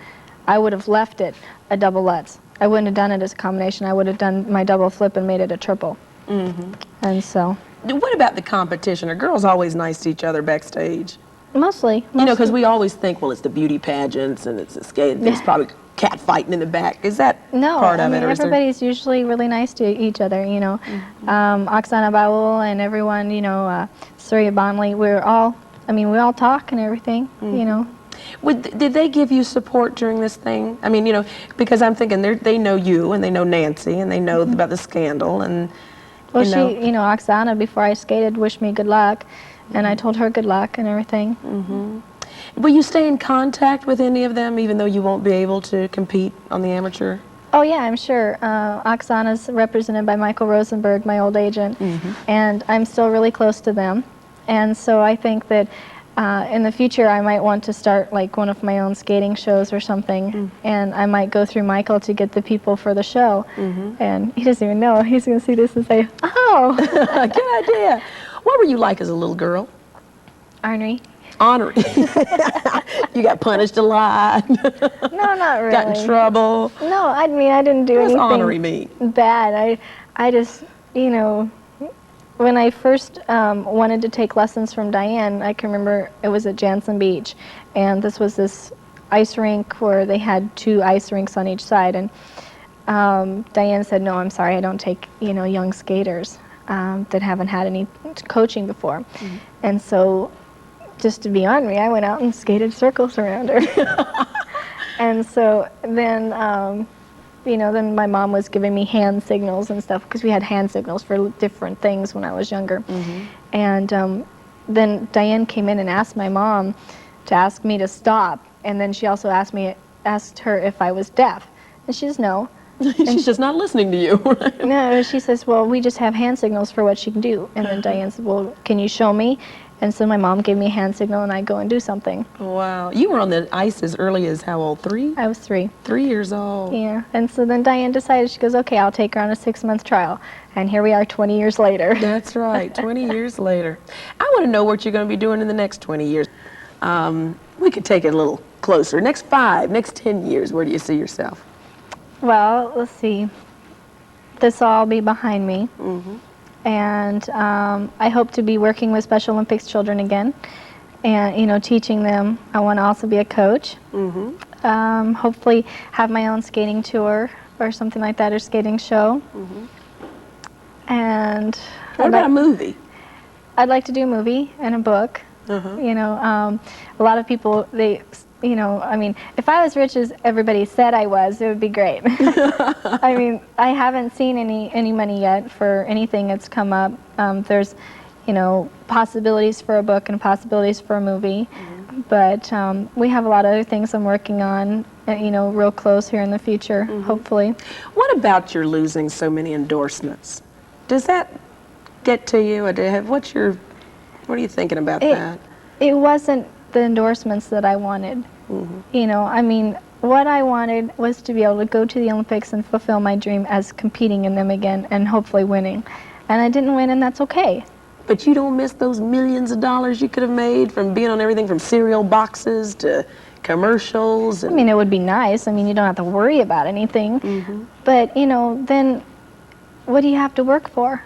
I would have left it a double lutz. I wouldn't have done it as a combination. I would have done my double flip and made it a triple. And so. What about the competition? Are girls always nice to each other backstage? Mostly. You know, because we always think, well, it's the beauty pageants and it's a skate. There's probably cat fighting in the back. Is that part of it? Or everybody's usually really nice to each other, you know. Oksana Baul and everyone, you know, Surya Bonley, we all talk and everything, you know. Did they give you support during this thing? I mean, you know, because I'm thinking they know you and they know Nancy and they know about the scandal and. Well, Oksana, before I skated, wished me good luck, And I told her good luck and everything. Will you stay in contact with any of them, even though you won't be able to compete on the amateur? Oh yeah, I'm sure. Oksana's represented by Michael Rosenberg, my old agent, and I'm still really close to them. And so I think that in the future I might want to start like one of my own skating shows or something, and I might go through Michael to get the people for the show. And he doesn't even know. He's going to see this and say, "Oh, Good idea. What were you like as a little girl? Ornery." Ornery. You got punished a lot. No, not really. Got in trouble. No, I mean I didn't do What does anything ornery mean? bad. I just, you know, when I first wanted to take lessons from Diane, I can remember it was at Jansen Beach, and this was this ice rink where they had 2 ice rinks on each side, and Diane said, "No, I'm sorry, I don't take, you know, young skaters that haven't had any coaching before." And so, just to be ornery, I went out and skated circles around her. And so then, you know, then my mom was giving me hand signals and stuff, because we had hand signals for different things when I was younger. And then Diane came in and asked my mom to ask me to stop, and then she also asked her if I was deaf, and she says no. She's just not listening to you. Right? No, she says, well, we just have hand signals for what she can do. And then Diane said, well, can you show me? And so my mom gave me a hand signal, and I go and do something. Wow. You were on the ice as early as how old? 3? I was 3. 3 years old. Yeah, and so then Diane decided, she goes, okay, I'll take her on a 6-month trial. And here we are 20 years later. That's right, 20 years later. I want to know what you're going to be doing in the next 20 years. We could take it a little closer. Next 5, next 10 years, where do you see yourself? Well, let's see. This will all be behind me. And I hope to be working with Special Olympics children again, and, you know, teaching them. I want to also be a coach. Hopefully have my own skating tour or something like that, or skating show. And What about a movie? I'd like to do a movie and a book. You know, a lot of people, they, you know, I mean, if I was rich as everybody said I was, it would be great. I mean, I haven't seen any money yet for anything that's come up. There's, you know, possibilities for a book and possibilities for a movie, but we have a lot of other things I'm working on, you know, real close here in the future, hopefully. What about your losing so many endorsements? Does that get to you? Or what are you thinking about that? It wasn't the endorsements that I wanted. You know, I mean, what I wanted was to be able to go to the Olympics and fulfill my dream as competing in them again and hopefully winning. And I didn't win, and that's okay. But you don't miss those millions of dollars you could have made from being on everything from cereal boxes to commercials? I mean, it would be nice. I mean, you don't have to worry about anything. But, you know, then what do you have to work for?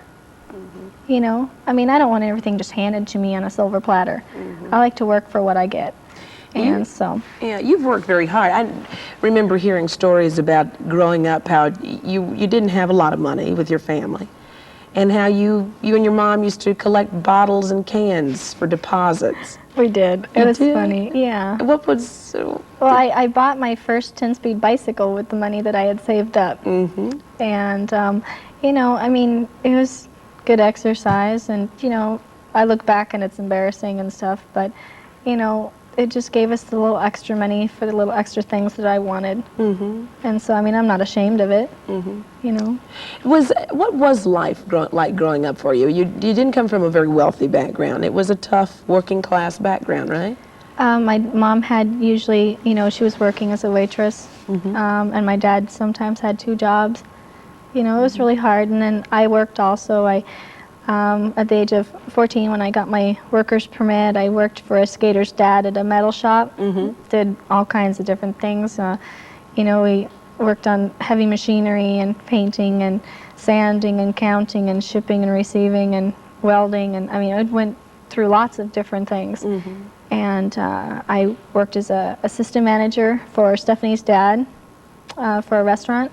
You know, I mean, I don't want everything just handed to me on a silver platter. I like to work for what I get. And so. Yeah, you've worked very hard. I remember hearing stories about growing up, how you didn't have a lot of money with your family, and how you and your mom used to collect bottles and cans for deposits. We did. It was funny, yeah. What was... Well, I bought my first 10-speed bicycle with the money that I had saved up. And, you know, I mean, it was good exercise, and, you know, I look back and it's embarrassing and stuff, but, you know, it just gave us the little extra money for the little extra things that I wanted. And so, I mean, I'm not ashamed of it, you know. What was life like growing up for you? You didn't come from a very wealthy background. It was a tough working class background, right? My mom had usually, you know, she was working as a waitress, and my dad sometimes had 2 jobs. You know, it was really hard, and then I worked also. At the age of 14, when I got my worker's permit, I worked for a skater's dad at a metal shop, did all kinds of different things. You know, we worked on heavy machinery and painting and sanding and counting and shipping and receiving and welding, and I mean, I went through lots of different things. And I worked as an assistant manager for Stephanie's dad for a restaurant.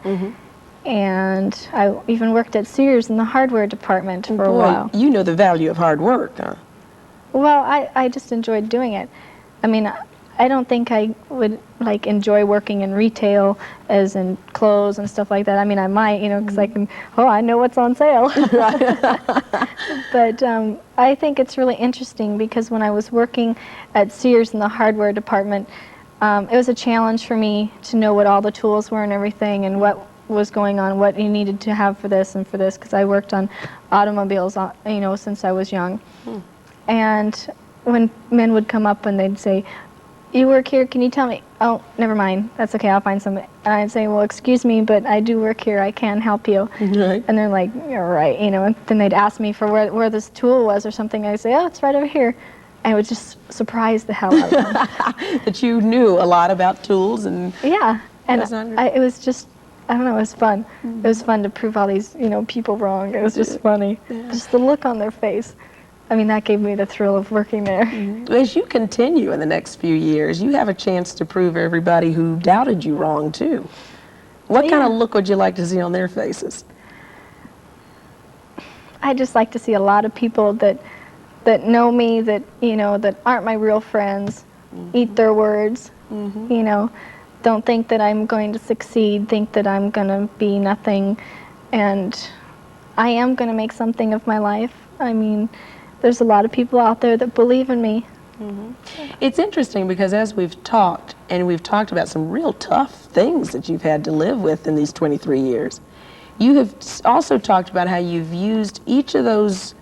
And I even worked at Sears in the hardware department for a while. You know the value of hard work, huh? Well, I just enjoyed doing it. I mean, I don't think I would like enjoy working in retail, as in clothes and stuff like that. I mean, I might, because I can. Oh, I know what's on sale. But I think it's really interesting because when I was working at Sears in the hardware department, it was a challenge for me to know what all the tools were and everything, and what was going on, what you needed to have for this and for this, because I worked on automobiles, since I was young. And when men would come up and they'd say, "You work here, can you tell me?" "Oh, never mind, that's okay, I'll find somebody." And I'd say, "Well, excuse me, but I do work here, I can help you." Right. And they're like, "You're right," and then they'd ask me for where this tool was or something. I'd say, "Oh, it's right over here." And it would just surprise the hell out of them. That you knew a lot about tools and... Yeah, and That's not- it was just, I don't know, it was fun. It was fun to prove all these, people wrong. It was just funny. Just the look on their face. I mean, that gave me the thrill of working there. As you continue in the next few years, you have a chance to prove everybody who doubted you wrong, too. What kind of look would you like to see on their faces? I just like to see a lot of people that know me, that, that aren't my real friends, eat their words, don't think that I'm going to succeed, think that I'm going to be nothing, and I am going to make something of my life. I mean, there's a lot of people out there that believe in me. It's interesting because as we've talked, and we've talked about some real tough things that you've had to live with in these 23 years, you have also talked about how you've used each of those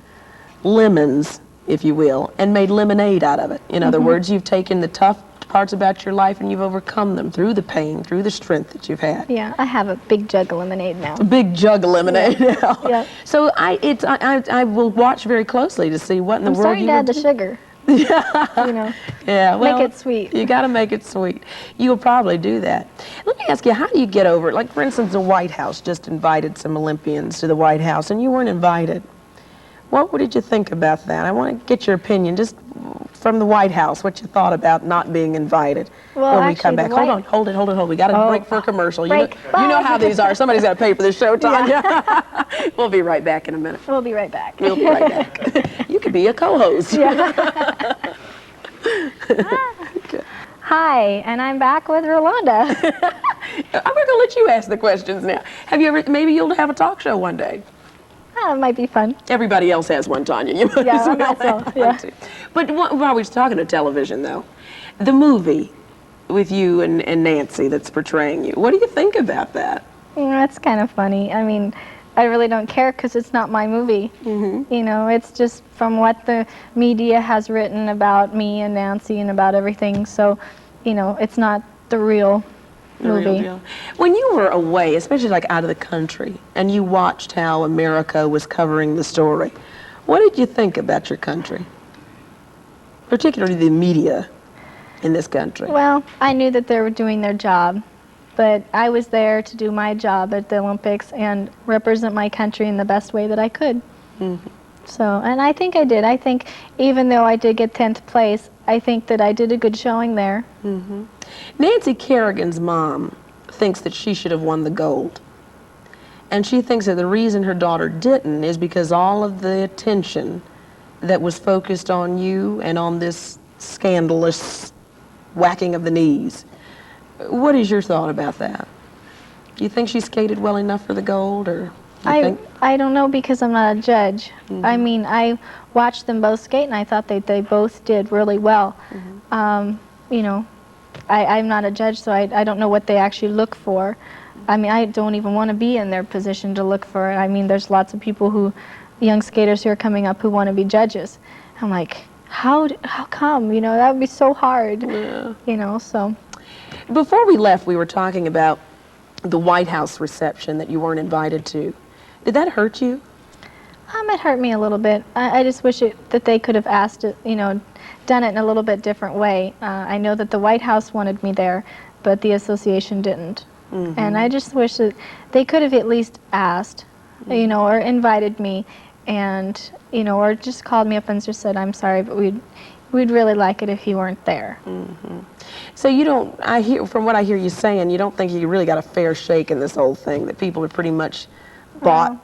lemons, if you will, and made lemonade out of it. In other words, you've taken the tough parts about your life and you've overcome them through the pain, through the strength that you've had. Yeah, I have a big jug of lemonade now. A big jug of lemonade now. Yeah. So I will watch very closely to see what in the I'm world sorry you to will add the do. sugar. Yeah, well, Make it sweet. You got to make it sweet. You'll probably do that. Let me ask you, how do you get over it? Like, for instance, the White House just invited some Olympians to the White House, and you weren't invited. What did you think about that? I want to get your opinion, just from the White House, what you thought about not being invited Well, when we actually, come back. the Hold it. We got to break for a commercial. Break. You know how these are. Somebody's got to pay for the show, Tonya. We'll be right back in a minute. We'll be right back. We'll be right back. You could be a co-host. Hi, and I'm back with Rolonda. I'm going to let you ask the questions now. Have you ever, maybe you'll have a talk show one day. It might be fun. Everybody else has one, Tonya. You might Yeah, as I well might as well, have yeah. one too. But while we're talking to television, though, the movie with you and Nancy that's portraying you, what do you think about that? That's kind of funny. I mean, I really don't care because it's not my movie. It's just from what the media has written about me and Nancy and about everything. So, it's not the real movie. Deal. When you were away, especially like out of the country, and you watched how America was covering the story, what did you think about your country? Particularly the media in this country. Well, I knew that they were doing their job, but I was there to do my job at the Olympics and represent my country in the best way that I could. So, and I think I did. I think even though I did get 10th place, I think that I did a good showing there. Nancy Kerrigan's mom thinks that she should have won the gold. And she thinks that the reason her daughter didn't is because all of the attention that was focused on you and on this scandalous whacking of the knees. What is your thought about that? Do you think she skated well enough for the gold, or I don't know because I'm not a judge. I mean, I watched them both skate and I thought they both did really well. I'm not a judge, so I don't know what they actually look for. I mean, I don't even want to be in their position to look for it. I mean, there's lots of people young skaters who are coming up who want to be judges. I'm like, how come? That would be so hard. So. Before we left, we were talking about the White House reception that you weren't invited to. Did that hurt you? It hurt me a little bit. I just wish that they could have asked it, done it in a little bit different way. I know that the White House wanted me there, but the association didn't. And I just wish that they could have at least asked, or invited me, and or just called me up and just said, "I'm sorry, but we'd really like it if you weren't there." So from what I hear you saying, you don't think you really got a fair shake in this whole thing, that people have pretty much bought,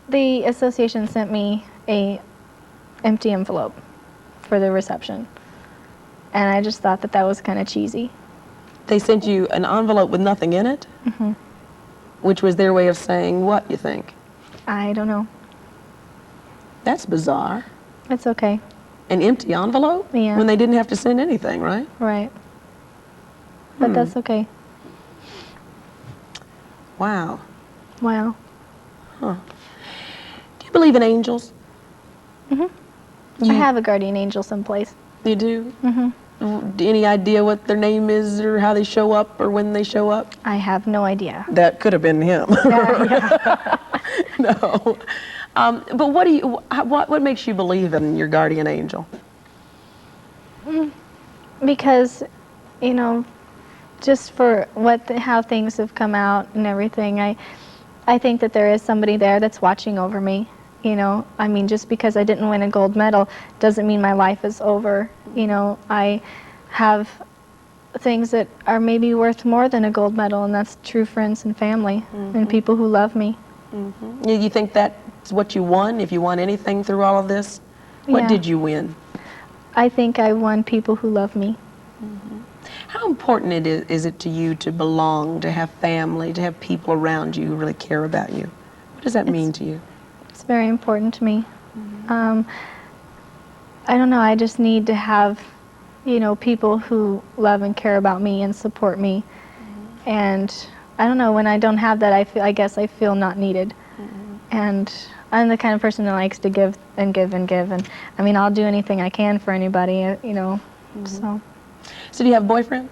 The association sent me a empty envelope for the reception. And I just thought that that was kind of cheesy. They sent you an envelope with nothing in it? Mm-hmm. Which was their way of saying what, you think? I don't know. That's bizarre. It's okay. An empty envelope? Yeah. When they didn't have to send anything, right? Right. But that's okay. Wow. Wow. Do you believe in angels? I have a guardian angel someplace. You do? Mm-hmm. Any idea what their name is or how they show up or when they show up? I have no idea. That could have been him. No. But what makes you believe in your guardian angel? Because, you know, just for how things have come out and everything, I think that there is somebody there that's watching over me. You know, I mean, just because I didn't win a gold medal doesn't mean my life is over. You know, I have things that are maybe worth more than a gold medal, and that's true friends and family and people who love me. You think that's what you won, if you won anything through all of this? What Yeah. did you win? I think I won people who love me. How important is it to you to belong, to have family, to have people around you who really care about you? What does that mean to you? It's very important to me. I don't know, I just need to have, you know, people who love and care about me and support me. And I don't know, when I don't have that, I guess I feel not needed. And I'm the kind of person that likes to give and give and give. And I mean, I'll do anything I can for anybody, you know, so. So do you have a boyfriend?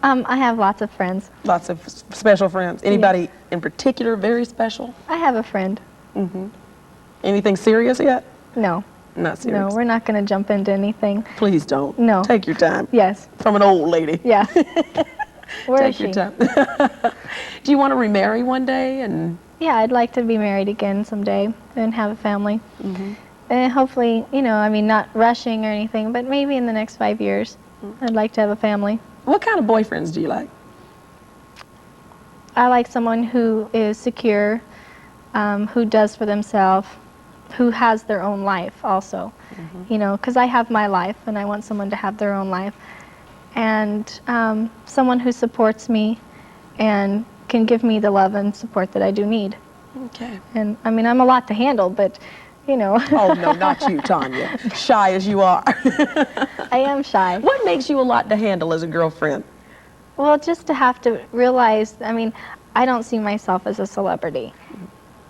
I have lots of friends. Lots of special friends. Anybody in particular very special? I have a friend. Anything serious yet? No. Not serious. No, we're not going to jump into anything. Please don't. No. Take your time. Yes. From an old lady. Yeah. Where is Take your she? time. Do you want to remarry one day? And Yeah, I'd like to be married again someday and have a family. And hopefully, you know, I mean, not rushing or anything, but maybe in the next 5 years, I'd like to have a family. what kind of boyfriends do you like? I like someone who is secure, who does for themselves, who has their own life also. You know, because I have my life and I want someone to have their own life. And someone who supports me and can give me the love and support that I do need. Okay. And I mean, I'm a lot to handle, but you know, Oh, no, not you, Tonya. Shy as you are. I am shy. What makes you a lot to handle as a girlfriend? Well, just to have to realize, I mean, I don't see myself as a celebrity.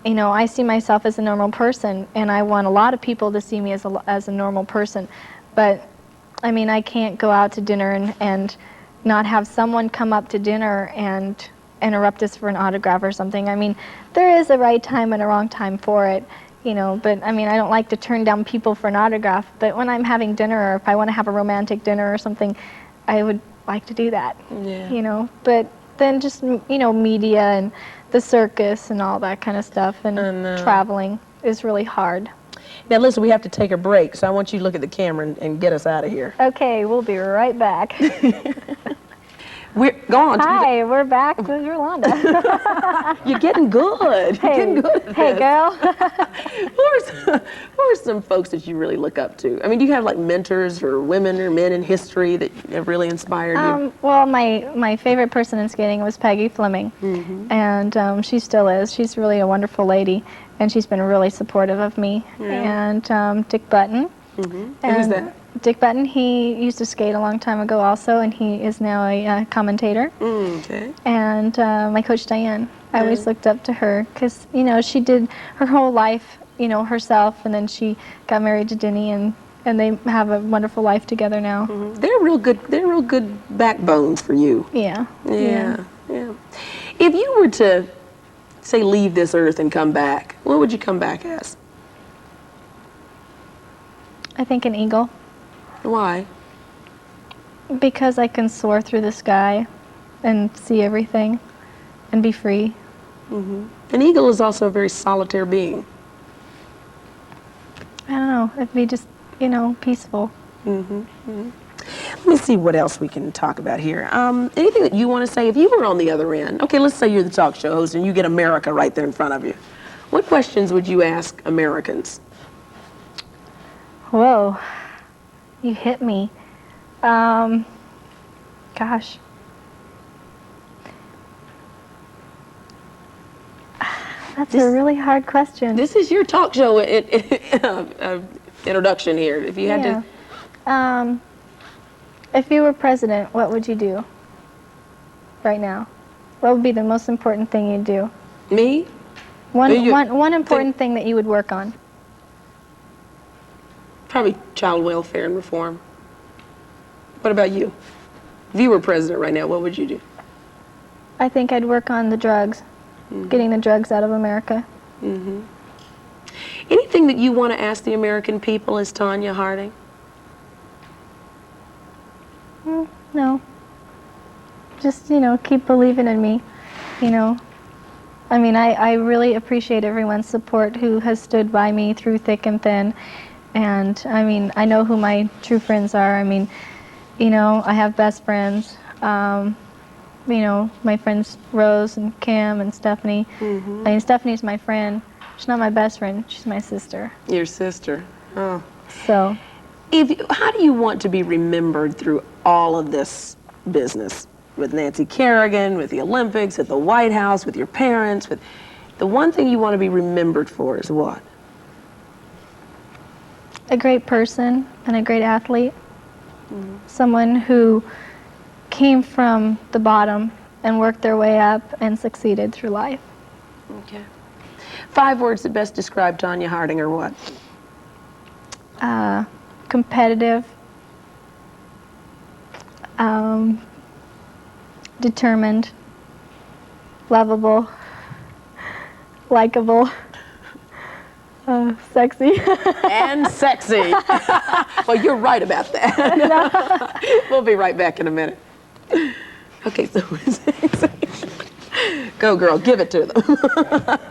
You know, I see myself as a normal person, and I want a lot of people to see me as a normal person. But, I mean, I can't go out to dinner and not have someone come up to dinner and interrupt us for an autograph or something. I mean, there is a right time and a wrong time for it, you know, but, I mean, I don't like to turn down people for an autograph. But when I'm having dinner, or if I want to have a romantic dinner or something, I would like to do that, you know. But then just, you know, media and the circus and all that kind of stuff and traveling is really hard. Now, listen, we have to take a break, so I want you to look at the camera and get us out of here. Okay, we'll be right back. We're gone. Hi, we're back with Rolonda. You're getting good. You're getting good at Hey, this. girl. Who are some folks that you really look up to? I mean, do you have like mentors for women or men in history that have really inspired you? Well, my favorite person in skating was Peggy Fleming, and she still is. She's really a wonderful lady, and she's been really supportive of me. And Dick Button. Who's And that? Dick Button, he used to skate a long time ago also, and he is now a commentator. Okay. And my coach Diane, I always looked up to her because, you know, she did her whole life, you know, herself, and then she got married to Denny, and they have a wonderful life together now. They're real good. They're real good backbones for you. Yeah. Yeah. If you were to, say, leave this earth and come back, what would you come back as? I think an eagle, Why? because I can soar through the sky and see everything and be free. An eagle is also a very solitary being. I don't know, it'd be just, you know, peaceful. Let me see what else we can talk about here. Anything that you want to say? If you were on the other end, okay, let's say you're the talk show host and you get America right there in front of you. What questions would you ask Americans? Whoa, you hit me. Gosh. That's a really hard question. This is your talk show introduction here. If you had to, If you were president, what would you do right now? What would be the most important thing you'd do? me, One important thing that you would work on. probably child welfare and reform. What about you? If you were president right now, what would you do? I think I'd work on the drugs, getting the drugs out of America. Anything that you want to ask the American people as Tonya Harding? No. Just, keep believing in me, I mean, I really appreciate everyone's support who has stood by me through thick and thin. And, I mean, I know who my true friends are. I mean, I have best friends. My friends Rose and Kim and Stephanie. I mean, Stephanie's my friend. She's not my best friend. She's my sister. Your sister. Oh. So, How do you want to be remembered through all of this business? With Nancy Kerrigan, with the Olympics, at the White House, with your parents, with the one thing you want to be remembered for is what? a great person and a great athlete. Someone who came from the bottom and worked their way up and succeeded through life. Okay. 5 words that best describe Tonya Harding are what? Competitive, determined, lovable, likable, sexy. And sexy. Well, you're right about that. We'll be right back in a minute. Okay, so go, girl, give it to them.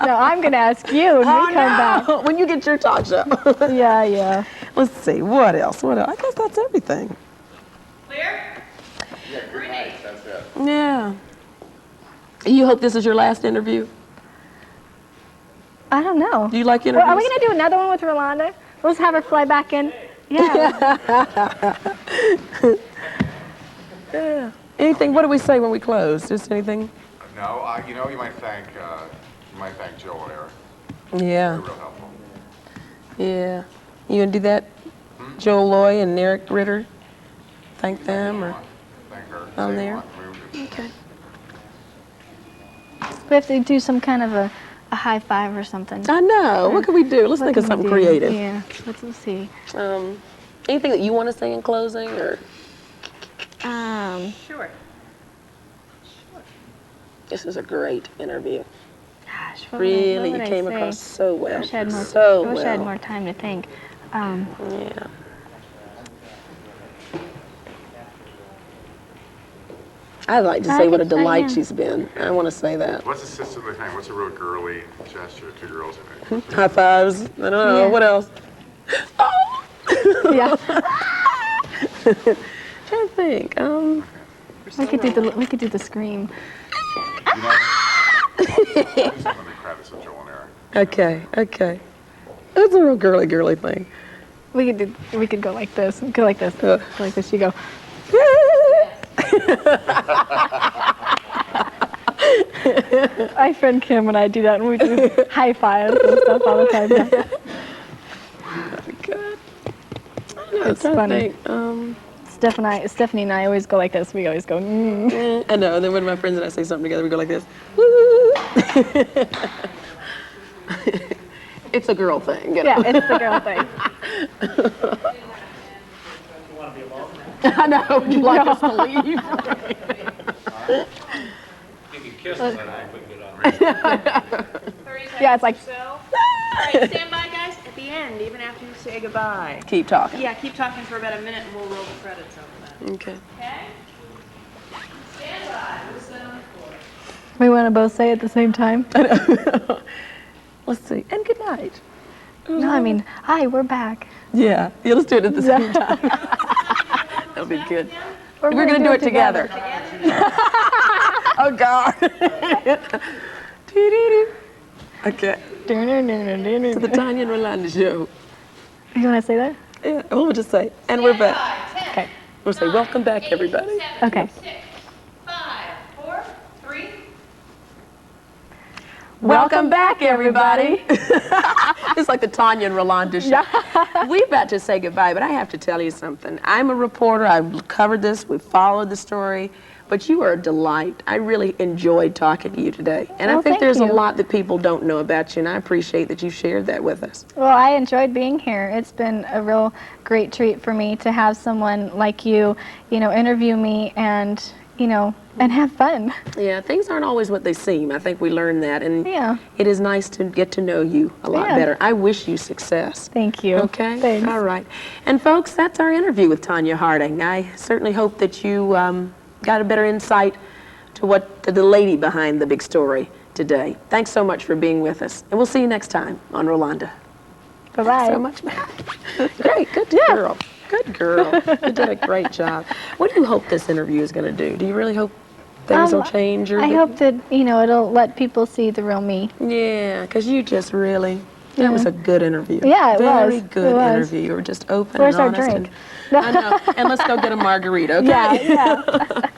No, I'm going to ask you when we come back. When you get your talk show. Yeah. Let's see, what else? I guess that's everything. Clear? Ready? That's it. Yeah. You hope this is your last interview? I don't know. Do you like Well, interviews? are we going to do another one with Rolonda? Let's have her fly back in. Yeah. Yeah. Anything, what do we say when we close? Just anything? No, you might thank Joel or Eric. Yeah. They're real helpful. Yeah. You gonna do that? Joel Loy and Eric Ritter? Thank them or? Thank her. On Say there? what? Okay. We have to do some kind of a high five or something. I know. What can we do? Let's think of What can we something do? creative. Yeah, let's see. Anything that you want to say in closing or? Sure. This is a great interview. Gosh, what Really, would you I came say? across so well. I wish I had more, so I wish I had well. more time to think. Yeah. I'd like to say what a delight she's been. I want to say that. What's a sisterly thing? What's a real girly gesture? 2 girls in it. High fives. I don't know. Yeah. What else? Oh! Yeah, Trying to think. we could do the scream. You know, do something to credit to Joel and Eric. Okay. That's a real girly thing. We could go like this. Go like this. Uh. Go like this. You go. My friend Kim and I do that, and we do high fives and stuff all the time. Yeah. Good. It's funny. Stephanie and I always go like this. We always go. I know. And then when my friends and I say something together, we go like this. Woo! It's a girl thing. You know? Yeah, it's the girl thing. I know. Would you like us to leave? You can kiss us and I put it on. 30 seconds Yeah, it's like- or so. All right, stand by, guys. At the end, even after you say goodbye. Keep talking. Yeah, keep talking for about a minute and we'll roll the credits over that. Okay. Okay? Stand by. Who's that on the floor? We want to both say it at the same time. Let's see. And good night. No, I mean, hi, we're back. Yeah. Let's do it at the same time. That'll be good. We're going to do it together. Oh, God. Okay. To the Tonya and Rolonda show. You want to say that? Yeah, we'll just say, and we're back. Okay. We'll say, welcome back, everybody. Okay. 6, 5, 4, 3. Welcome back, everybody. It's like the Tonya and Rolonda show. We're about to say goodbye, but I have to tell you something. I'm a reporter. I've covered this. We've followed the story. But you are a delight. I really enjoyed talking to you today. And I Well, think thank there's a you. lot that people don't know about you, and I appreciate that you shared that with us. Well, I enjoyed being here. It's been a real great treat for me to have someone like you, interview me and, and have fun. Yeah, things aren't always what they seem. I think we learned that, and Yeah. it is nice to get to know you a lot Yeah. better. I wish you success. Thank you. Okay? Thanks. All right. And folks, that's our interview with Tonya Harding. I certainly hope that you got a better insight to the lady behind the big story today. Thanks so much for being with us. And we'll see you next time on Rolonda. Bye-bye. So much. Great. Good girl. Good girl. You did a great job. What do you hope this interview is going to do? Do you really hope things will change? I hope that, it'll let people see the real me. Yeah, because you just really, that was a good interview. Yeah, it Very was. good It was. interview. You were just open Where's and our honest. drink? I know. And let's go get a margarita, okay? Yeah.